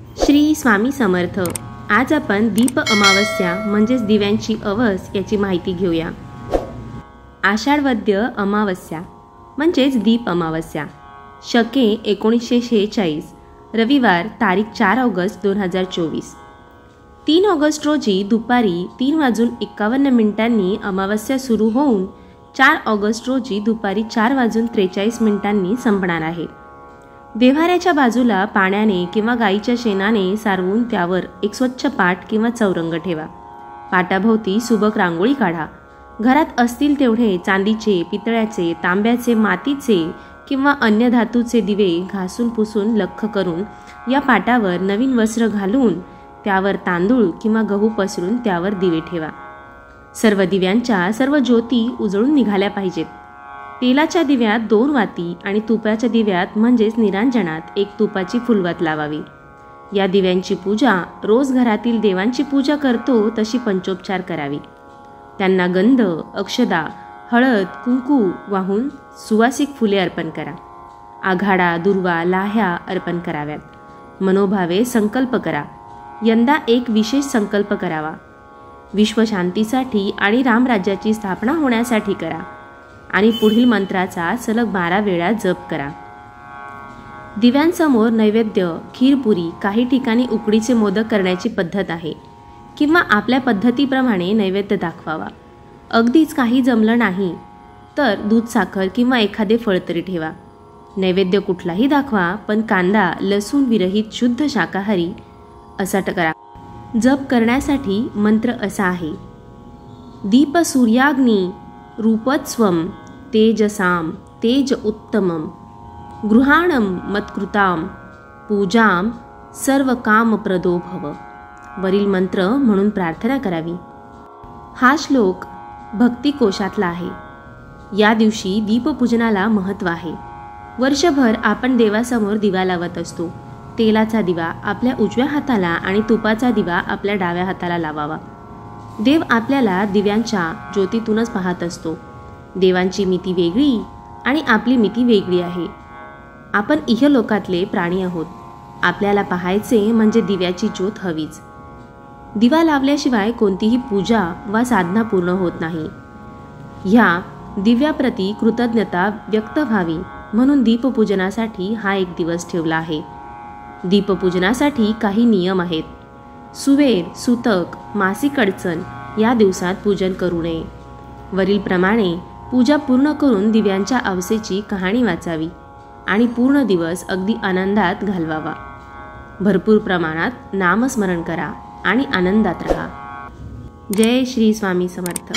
श्री स्वामी समर्थ। आज आपण दीप अमावस्या म्हणजेच दिव्यांची अवस याची माहिती घेऊया। आषाढ वद्य अमावस्या म्हणजेच दीप अमावस्या शके 1946 रविवार तारीख 4 ऑगस्ट 2024। 3 ऑगस्ट रोजी दुपारी 3:51 अमावस्या सुरू होऊन 4 ऑगस्ट रोजी दुपारी 4:43 संपणार आहे। देव्हाऱ्याच्या बाजूला पाण्याने किंवा गाईच्या शेणाने सारवून त्यावर एक स्वच्छ पाट किंवा चौरंग ठेवा। पाटाभोवती सुबक रांगोळी काढा। घरात असतील तेवढे चांदीचे, पितळ्याचे, तांब्याचे, मातीचे किंवा अन्य धातूचे दिवे घासून पुसून लख्ख करून या पाटावर नवीन वस्त्र घालून त्यावर तांदूळ किंवा गहू पसरून त्यावर दिवे ठेवा। सर्व दिव्यांच्या सर्व ज्योती उजळून निघाल्या पाहिजेत। तेलाच्या दिव्यात 2 वाती आणि तुपाच्या दिव्यात म्हणजेच निरांजनात 1 तुपाची फुलवात लावावी। या दिव्यांची पूजा रोज घरातील देवांची पूजा करतो तशी पंचोपचार करावी। त्यांना गंध, अक्षदा, हळद, कुंकू वाहून सुवासिक फुले अर्पण करा। आघाडा, दुर्वा, लाह्या अर्पण कराव्यात। मनोभावे संकल्प करा। यंदा एक विशेष संकल्प करावा। विश्वशांतीसाठी आणि रामराज्याची स्थापना होण्यासाठी करा आणि पुढील मंत्राचा सलग 12 वेळा जप करा। दिव्यांसमोर नैवेद्य, खीरपुरी, काही ठिकाणी उकडीचे मोदक करण्याची पद्धत आहे किंवा आपल्या पद्धतीप्रमाणे नैवेद्य दाखवावा। अगदीच काही जमलं नाही तर दूध, साखर किंवा एखादे फळ तरी ठेवा। नैवेद्य कुठलाही दाखवा, पण कांदा, लसूण विरहित शुद्ध शाकाहारी असा करा। जप करण्यासाठी मंत्र असा आहे: दीप सूर्याग्नी रूपत्स्वम तेजसाम तेज उत्तमम गृहाणम मत्कृताम पूजाम सर्व कामप्रदो भव। वरील मंत्र म्हणून प्रार्थना करावी। हा श्लोक भक्ती कोशातला आहे। या दिवशी दीपपूजनाला महत्त्व आहे। वर्षभर आपण देवासमोर दिवा लावत असतो। तेलाचा दिवा आपल्या उजव्या हाताला आणि तुपाचा दिवा आपल्या डाव्या हाताला लावावा। देव आपल्याला दिव्यांच्या ज्योतीतूनच पाहत असतो। देवांची मिती वेगळी आणि आपली मिती वेगळी आहे। आपण इहलोकातले प्राणी आहोत। आपल्याला पाहायचे म्हणजे दिव्याची ज्योत हवीच। दिवा लावल्याशिवाय कोणतीही पूजा वा साधना पूर्ण होत नाही। ह्या दिव्याप्रती कृतज्ञता व्यक्त व्हावी म्हणून दीपपूजनासाठी हा एक दिवस ठेवला आहे। दीपपूजनासाठी काही नियम आहेत। सुवेर, सुतक, मासिक अडचण या दिवसात पूजन करू नये। वरील प्रमाणे पूजा पूर्ण करून दिव्यांच्या अवसेची कहाणी वाचावी आणि पूर्ण दिवस अगदी आनंदात घालवावा। भरपूर प्रमाणात नामस्मरण करा आणि आनंदात राहा। जय श्री स्वामी समर्थ।